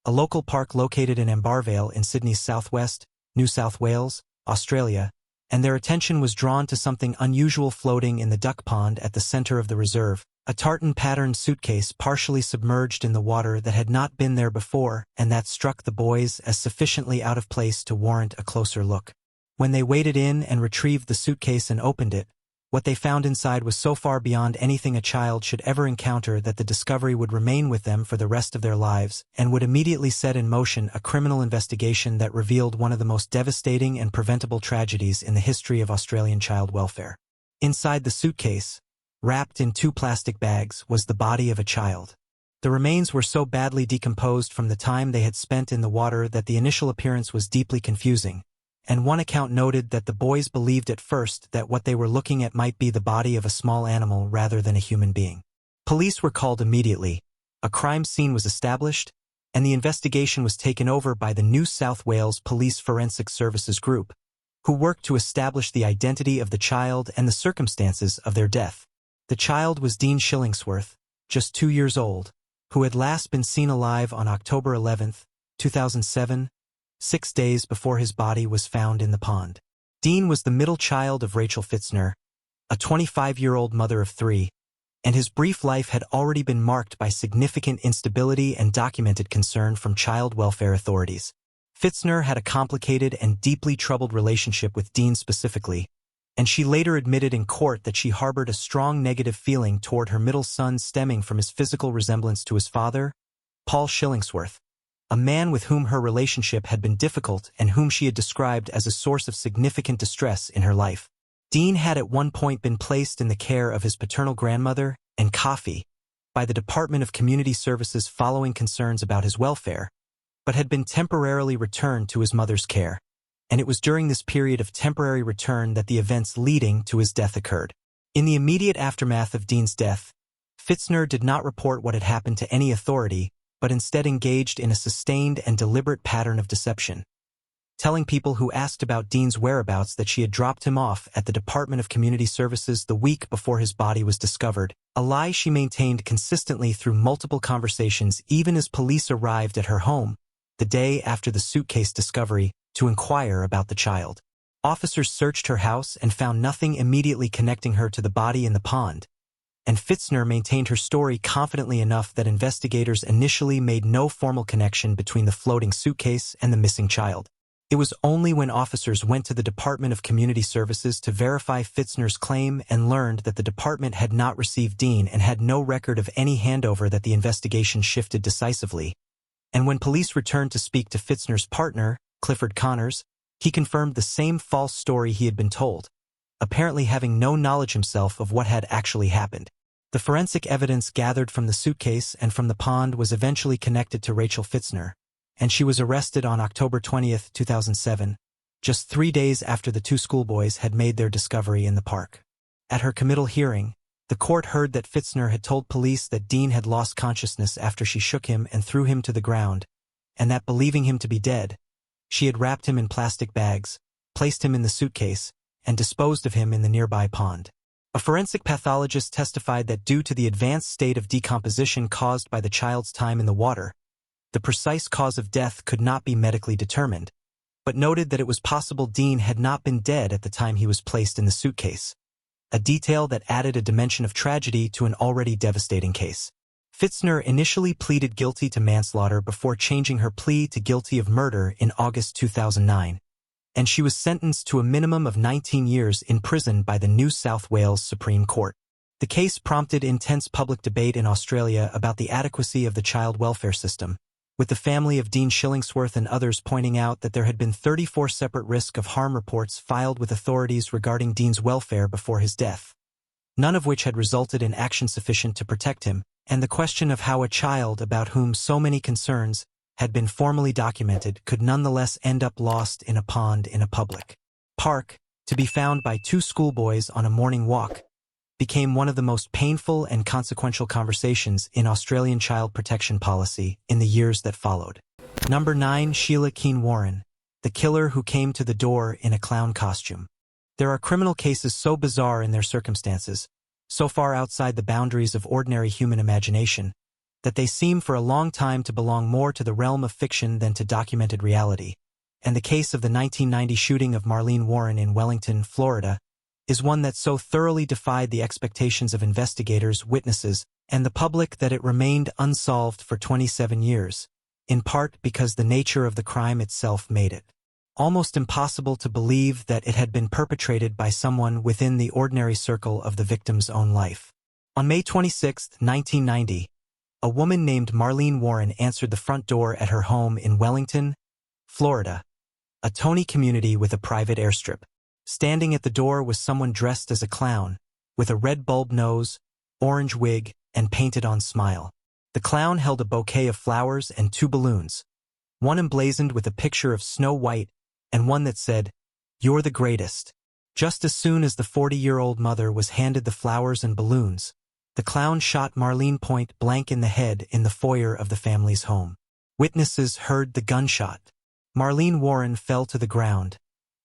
a local park located in Ambarvale in Sydney's southwest, New South Wales, Australia, and their attention was drawn to something unusual floating in the duck pond at the center of the reserve, a tartan-patterned suitcase partially submerged in the water that had not been there before and that struck the boys as sufficiently out of place to warrant a closer look. When they waded in and retrieved the suitcase and opened it, what they found inside was so far beyond anything a child should ever encounter that the discovery would remain with them for the rest of their lives and would immediately set in motion a criminal investigation that revealed one of the most devastating and preventable tragedies in the history of Australian child welfare. Inside the suitcase, wrapped in 2 plastic bags, was the body of a child. The remains were so badly decomposed from the time they had spent in the water that the initial appearance was deeply confusing, and one account noted that the boys believed at first that what they were looking at might be the body of a small animal rather than a human being. Police were called immediately, a crime scene was established, and the investigation was taken over by the New South Wales Police Forensic Services Group, who worked to establish the identity of the child and the circumstances of their death. The child was Dean Shillingsworth, just 2 years old, who had last been seen alive on October 11, 2007, 6 days before his body was found in the pond. Dean was the middle child of Rachel Fitzner, a 25-year-old mother of 3, and his brief life had already been marked by significant instability and documented concern from child welfare authorities. Fitzner had a complicated and deeply troubled relationship with Dean specifically, and she later admitted in court that she harbored a strong negative feeling toward her middle son stemming from his physical resemblance to his father, Paul Shillingsworth, a man with whom her relationship had been difficult and whom she had described as a source of significant distress in her life. Dean had at one point been placed in the care of his paternal grandmother and Coffee by the Department of Community Services following concerns about his welfare, but had been temporarily returned to his mother's care, and it was during this period of temporary return that the events leading to his death occurred. In the immediate aftermath of Dean's death, Fitzner did not report what had happened to any authority, but instead engaged in a sustained and deliberate pattern of deception, telling people who asked about Dean's whereabouts that she had dropped him off at the Department of Community Services the week before his body was discovered, a lie she maintained consistently through multiple conversations even as police arrived at her home, the day after the suitcase discovery, to inquire about the child. Officers searched her house and found nothing immediately connecting her to the body in the pond, and Fitzner maintained her story confidently enough that investigators initially made no formal connection between the floating suitcase and the missing child. It was only when officers went to the Department of Community Services to verify Fitzner's claim and learned that the department had not received Dean and had no record of any handover that the investigation shifted decisively. And when police returned to speak to Fitzner's partner, Clifford Connors, he confirmed the same false story he had been told, apparently having no knowledge himself of what had actually happened. The forensic evidence gathered from the suitcase and from the pond was eventually connected to Rachel Fitzner, and she was arrested on October 20, 2007, just 3 days after the two schoolboys had made their discovery in the park. At her committal hearing, the court heard that Fitzner had told police that Dean had lost consciousness after she shook him and threw him to the ground, and that, believing him to be dead, she had wrapped him in plastic bags, placed him in the suitcase, and disposed of him in the nearby pond. A forensic pathologist testified that due to the advanced state of decomposition caused by the child's time in the water, the precise cause of death could not be medically determined, but noted that it was possible Dean had not been dead at the time he was placed in the suitcase, a detail that added a dimension of tragedy to an already devastating case. Fitzner initially pleaded guilty to manslaughter before changing her plea to guilty of murder in August 2009, and she was sentenced to a minimum of 19 years in prison by the New South Wales Supreme Court. The case prompted intense public debate in Australia about the adequacy of the child welfare system, with the family of Dean Shillingsworth and others pointing out that there had been 34 separate risk of harm reports filed with authorities regarding Dean's welfare before his death, none of which had resulted in action sufficient to protect him, and the question of how a child about whom so many concerns had been formally documented could nonetheless end up lost in a pond in a public park, to be found by two schoolboys on a morning walk, became one of the most painful and consequential conversations in Australian child protection policy in the years that followed. Number 9. Sheila Keane Warren, the killer who came to the door in a clown costume. There are criminal cases so bizarre in their circumstances, so far outside the boundaries of ordinary human imagination, that they seem for a long time to belong more to the realm of fiction than to documented reality, and the case of the 1990 shooting of Marlene Warren in Wellington, Florida, is one that so thoroughly defied the expectations of investigators, witnesses, and the public that it remained unsolved for 27 years, in part because the nature of the crime itself made it almost impossible to believe that it had been perpetrated by someone within the ordinary circle of the victim's own life. On May 26, 1990, a woman named Marlene Warren answered the front door at her home in Wellington, Florida, a Tony community with a private airstrip. Standing at the door was someone dressed as a clown, with a red bulb nose, orange wig, and painted-on smile. The clown held a bouquet of flowers and 2 balloons, one emblazoned with a picture of Snow White and one that said, "You're the greatest." Just as soon as the 40-year-old mother was handed the flowers and balloons, the clown shot Marlene point blank in the head in the foyer of the family's home. Witnesses heard the gunshot. Marlene Warren fell to the ground,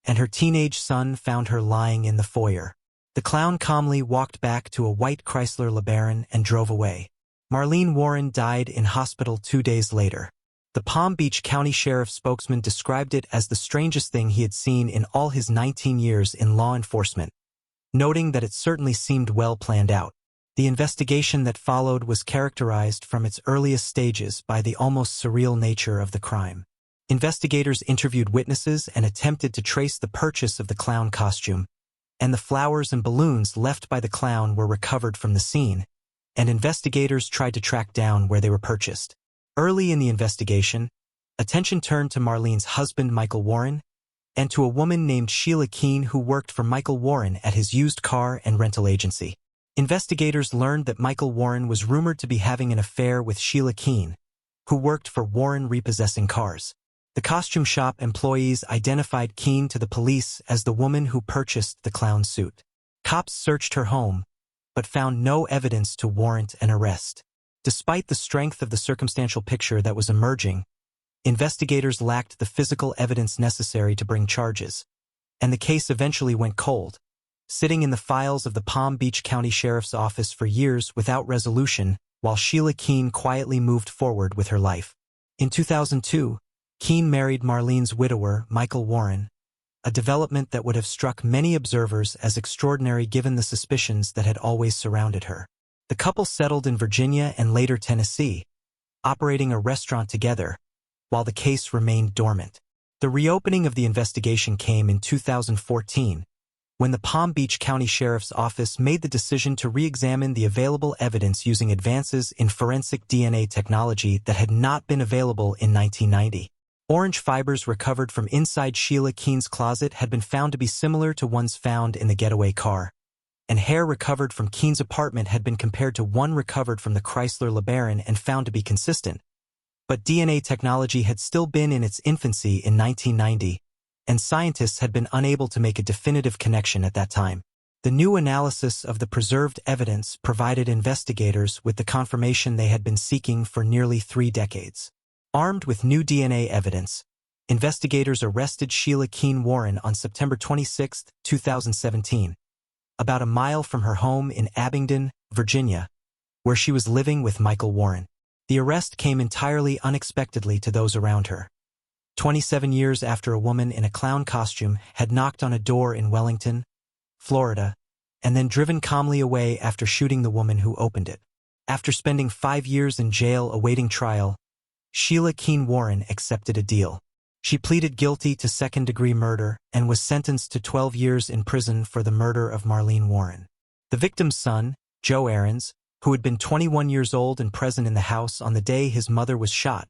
and her teenage son found her lying in the foyer. The clown calmly walked back to a white Chrysler LeBaron and drove away. Marlene Warren died in hospital 2 days later. The Palm Beach County Sheriff's spokesman described it as the strangest thing he had seen in all his 19 years in law enforcement, noting that it certainly seemed well planned out. The investigation that followed was characterized from its earliest stages by the almost surreal nature of the crime. Investigators interviewed witnesses and attempted to trace the purchase of the clown costume, and the flowers and balloons left by the clown were recovered from the scene, and investigators tried to track down where they were purchased. Early in the investigation, attention turned to Marlene's husband, Michael Warren, and to a woman named Sheila Keane who worked for Michael Warren at his used car and rental agency. Investigators learned that Michael Warren was rumored to be having an affair with Sheila Keane, who worked for Warren repossessing cars. The costume shop employees identified Keene to the police as the woman who purchased the clown suit. Cops searched her home, but found no evidence to warrant an arrest. Despite the strength of the circumstantial picture that was emerging, investigators lacked the physical evidence necessary to bring charges, and the case eventually went cold, sitting in the files of the Palm Beach County Sheriff's Office for years without resolution, while Sheila Keene quietly moved forward with her life. In 2002, Keene married Marlene's widower, Michael Warren, a development that would have struck many observers as extraordinary given the suspicions that had always surrounded her. The couple settled in Virginia and later Tennessee, operating a restaurant together, while the case remained dormant. The reopening of the investigation came in 2014, when the Palm Beach County Sheriff's Office made the decision to re-examine the available evidence using advances in forensic DNA technology that had not been available in 1990. Orange fibers recovered from inside Sheila Keene's closet had been found to be similar to ones found in the getaway car, and hair recovered from Keene's apartment had been compared to one recovered from the Chrysler LeBaron and found to be consistent. But DNA technology had still been in its infancy in 1990, and scientists had been unable to make a definitive connection at that time. The new analysis of the preserved evidence provided investigators with the confirmation they had been seeking for nearly 3 decades. Armed with new DNA evidence, investigators arrested Sheila Keene Warren on September 26, 2017, about a mile from her home in Abingdon, Virginia, where she was living with Michael Warren. The arrest came entirely unexpectedly to those around her. 27 years after a woman in a clown costume had knocked on a door in Wellington, Florida, and then driven calmly away after shooting the woman who opened it. After spending 5 years in jail awaiting trial, Sheila Keene Warren accepted a deal. She pleaded guilty to second-degree murder and was sentenced to 12 years in prison for the murder of Marlene Warren. The victim's son, Joe Aarons, who had been 21 years old and present in the house on the day his mother was shot,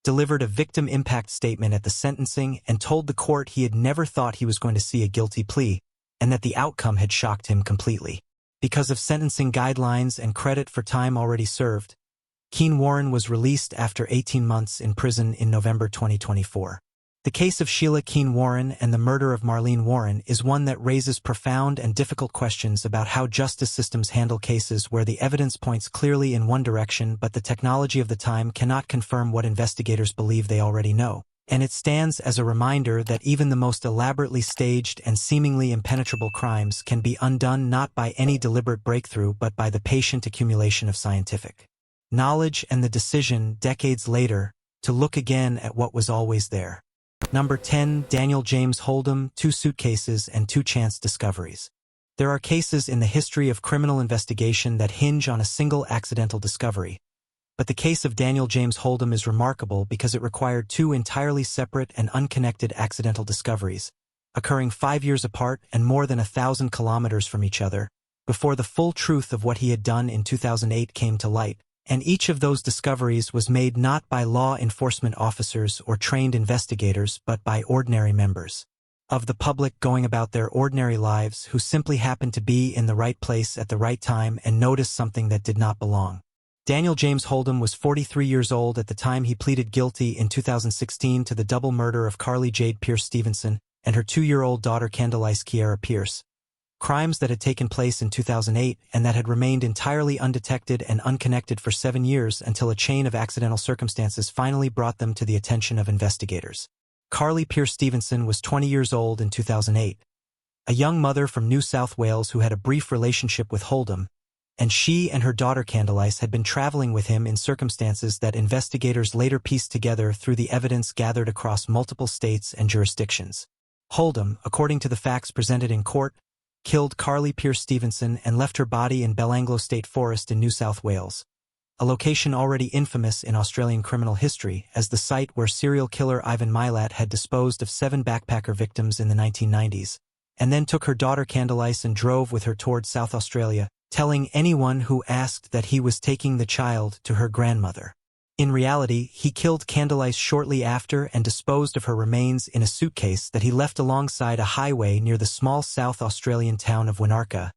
delivered a victim impact statement at the sentencing and told the court he had never thought he was going to see a guilty plea and that the outcome had shocked him completely. Because of sentencing guidelines and credit for time already served, Keene Warren was released after 18 months in prison in November 2024. The case of Sheila Keene Warren and the murder of Marlene Warren is one that raises profound and difficult questions about how justice systems handle cases where the evidence points clearly in one direction but the technology of the time cannot confirm what investigators believe they already know. And it stands as a reminder that even the most elaborately staged and seemingly impenetrable crimes can be undone not by any deliberate breakthrough but by the patient accumulation of scientific knowledge and the decision, decades later, to look again at what was always there. Number 10. Daniel James Hold'em, 2 suitcases and 2 chance discoveries. There are cases in the history of criminal investigation that hinge on a single accidental discovery, but the case of Daniel James Hold'em is remarkable because it required 2 entirely separate and unconnected accidental discoveries, occurring 5 years apart and more than 1,000 kilometers from each other, before the full truth of what he had done in 2008 came to light. And each of those discoveries was made not by law enforcement officers or trained investigators but by ordinary members of the public going about their ordinary lives who simply happened to be in the right place at the right time and noticed something that did not belong. Daniel James Hold'em was 43 years old at the time he pleaded guilty in 2016 to the double murder of Carly Jade Pierce Stevenson and her 2-year-old daughter Candalyce Kiera Pierce, crimes that had taken place in 2008 and that had remained entirely undetected and unconnected for 7 years until a chain of accidental circumstances finally brought them to the attention of investigators. Carly Pierce Stevenson was 20 years old in 2008, a young mother from New South Wales who had a brief relationship with Hold'em, and she and her daughter Candalyce had been traveling with him in circumstances that investigators later pieced together through the evidence gathered across multiple states and jurisdictions. Hold'em, according to the facts presented in court, killed Carly Pierce Stevenson and left her body in Belanglo State Forest in New South Wales, a location already infamous in Australian criminal history as the site where serial killer Ivan Milat had disposed of 7 backpacker victims in the 1990s, and then took her daughter Candalyce and drove with her towards South Australia, telling anyone who asked that he was taking the child to her grandmother. In reality, he killed Candalyce shortly after and disposed of her remains in a suitcase that he left alongside a highway near the small South Australian town of Winarka,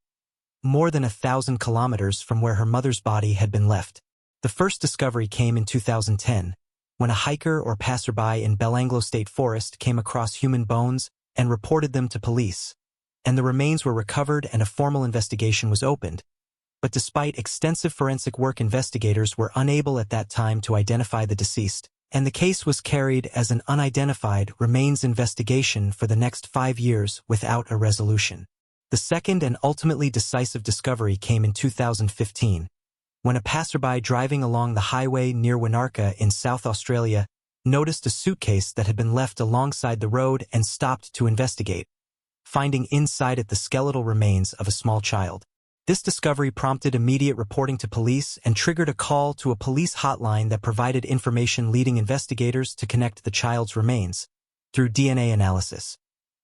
more than 1,000 kilometers from where her mother's body had been left. The first discovery came in 2010, when a hiker or passerby in Belanglo State Forest came across human bones and reported them to police, and the remains were recovered and a formal investigation was opened. But despite extensive forensic work, investigators were unable at that time to identify the deceased, and the case was carried as an unidentified remains investigation for the next 5 years without a resolution. The second and ultimately decisive discovery came in 2015, when a passerby driving along the highway near Winarka in South Australia noticed a suitcase that had been left alongside the road and stopped to investigate, finding inside it the skeletal remains of a small child. This discovery prompted immediate reporting to police and triggered a call to a police hotline that provided information leading investigators to connect the child's remains, through DNA analysis,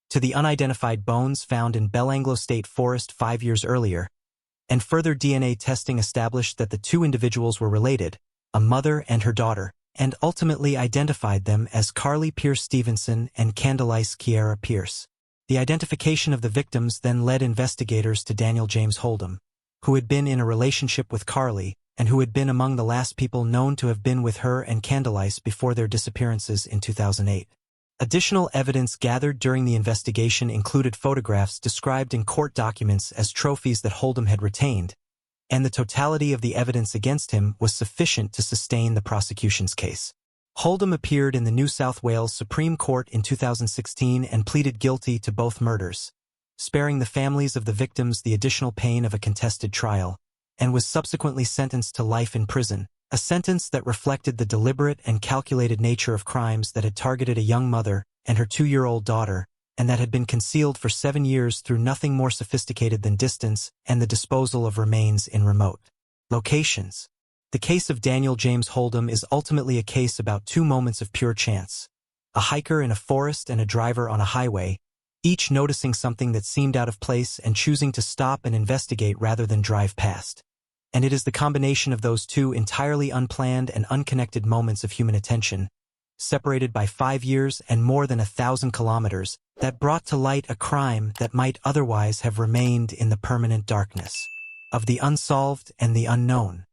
to the unidentified bones found in Belanglo State Forest 5 years earlier, and further DNA testing established that the two individuals were related, a mother and her daughter, and ultimately identified them as Carly Pierce Stevenson and Candalyce Kiera Pierce. The identification of the victims then led investigators to Daniel James Hold'em, who had been in a relationship with Carly and who had been among the last people known to have been with her and Candalyce before their disappearances in 2008. Additional evidence gathered during the investigation included photographs described in court documents as trophies that Hold'em had retained, and the totality of the evidence against him was sufficient to sustain the prosecution's case. Hold'em appeared in the New South Wales Supreme Court in 2016 and pleaded guilty to both murders, sparing the families of the victims the additional pain of a contested trial, and was subsequently sentenced to life in prison, a sentence that reflected the deliberate and calculated nature of crimes that had targeted a young mother and her 2-year-old daughter, and that had been concealed for 7 years through nothing more sophisticated than distance and the disposal of remains in remote locations. The case of Daniel James Hold'em is ultimately a case about 2 moments of pure chance, a hiker in a forest and a driver on a highway, each noticing something that seemed out of place and choosing to stop and investigate rather than drive past. And it is the combination of those 2 entirely unplanned and unconnected moments of human attention, separated by 5 years and more than 1,000 kilometers, that brought to light a crime that might otherwise have remained in the permanent darkness of the unsolved and the unknown.